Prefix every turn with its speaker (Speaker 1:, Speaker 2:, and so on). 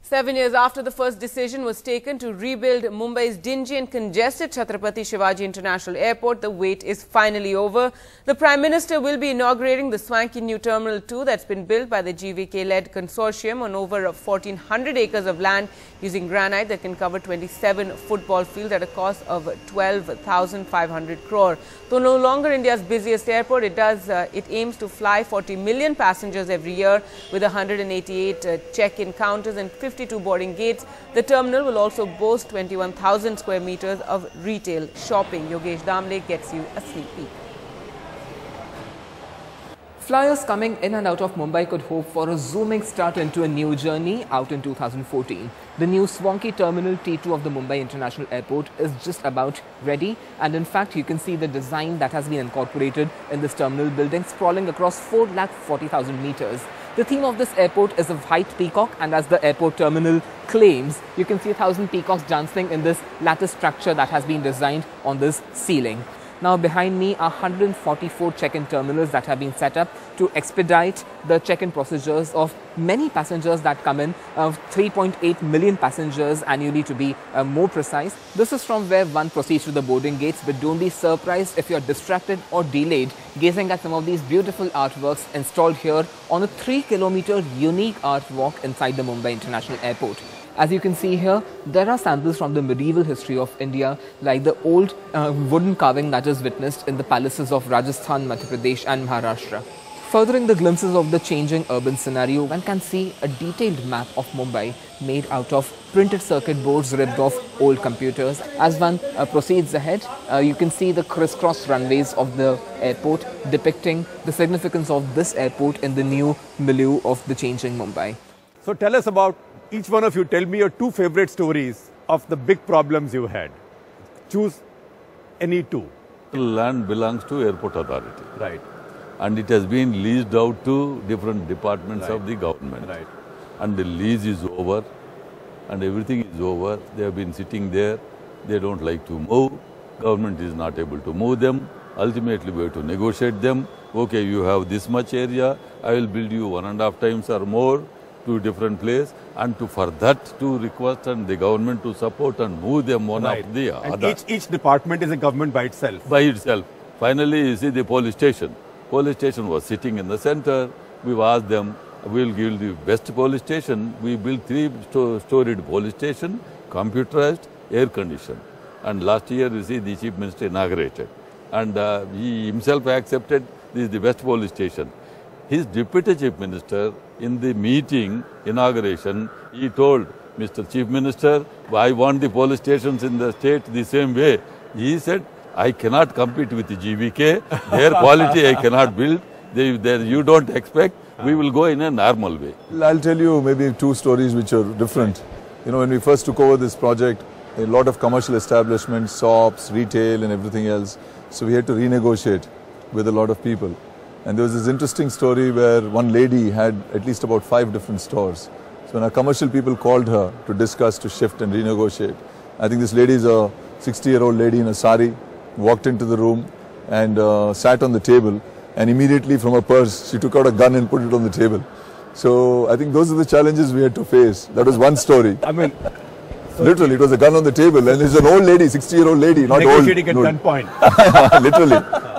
Speaker 1: 7 years after the first decision was taken to rebuild Mumbai's dingy and congested Chhatrapati Shivaji International Airport, the wait is finally over. The Prime Minister will be inaugurating the swanky new Terminal 2 that's been built by the GVK-led consortium on over 1,400 acres of land using granite that can cover 27 football fields at a cost of 12,500 crore. Though no longer India's busiest airport, it aims to fly 40 million passengers every year with 188 check-in counters and 52 boarding gates. The terminal will also boast 21,000 square meters of retail shopping. Yogesh Damle gets you a sneak peek.
Speaker 2: Flyers coming in and out of Mumbai could hope for a zooming start into a new journey out in 2014. The new swanky Terminal T2 of the Mumbai International Airport is just about ready, and in fact you can see the design that has been incorporated in this terminal building sprawling across 4,40,000 meters. The theme of this airport is a white peacock, and as the airport terminal claims, you can see 1,000 peacocks dancing in this lattice structure that has been designed on this ceiling. Now behind me are 144 check-in terminals that have been set up to expedite the check-in procedures of many passengers that come in, 3.8 million passengers annually to be more precise. This is from where one proceeds to the boarding gates, but don't be surprised if you're distracted or delayed gazing at some of these beautiful artworks installed here on a 3-kilometer unique art walk inside the Mumbai International Airport. As you can see here, there are samples from the medieval history of India, like the old wooden carving that is witnessed in the palaces of Rajasthan, Madhya Pradesh and Maharashtra. Furthering the glimpses of the changing urban scenario, one can see a detailed map of Mumbai made out of printed circuit boards ripped off old computers. As one proceeds ahead, you can see the crisscross runways of the airport depicting the significance of this airport in the new milieu of the changing Mumbai.
Speaker 3: So tell us about, each one of you, tell me your 2 favorite stories of the big problems you had. Choose any 2.
Speaker 4: Land belongs to Airport Authority.
Speaker 3: Right.
Speaker 4: And it has been leased out to different departments of the government.
Speaker 3: Right.
Speaker 4: And the lease is over and everything is over. They have been sitting there. They don't like to move. Government is not able to move them. Ultimately, we have to negotiate them. Okay, you have this much area. I will build you 1.5 times or more to different place, and for that to request and the government to support and move them one after the other.
Speaker 3: And each department is a government by itself.
Speaker 4: By itself. Finally, you see the police station. Police station was sitting in the center. We've asked them, we'll give the best police station. We built 3-storied police station, computerized, air conditioned. And last year, you see, the Chief Minister inaugurated. And he himself accepted this is the best police station. His Deputy Chief Minister, in the meeting, inauguration, he told Mr. Chief Minister, I want the police stations in the state the same way. He said, I cannot compete with the GVK. Their quality I cannot build. You don't expect. We will go in a normal way.
Speaker 5: I'll tell you maybe 2 stories which are different. You know, when we first took over this project, a lot of commercial establishments, shops, retail and everything else. So we had to renegotiate with a lot of people. And there was this interesting story where one lady had at least about 5 different stores. So when our commercial people called her to discuss, to shift and renegotiate, I think this lady is a 60-year-old lady in a sari, walked into the room and sat on the table, and immediately from her purse she took out a gun and put it on the table. So I think those are the challenges we had to face. That was one story.
Speaker 3: I mean,
Speaker 5: literally, it was a gun on the table, and it's an old lady, 60-year-old lady, not
Speaker 3: negotiating
Speaker 5: old.
Speaker 3: Negotiating at gunpoint.
Speaker 5: Literally.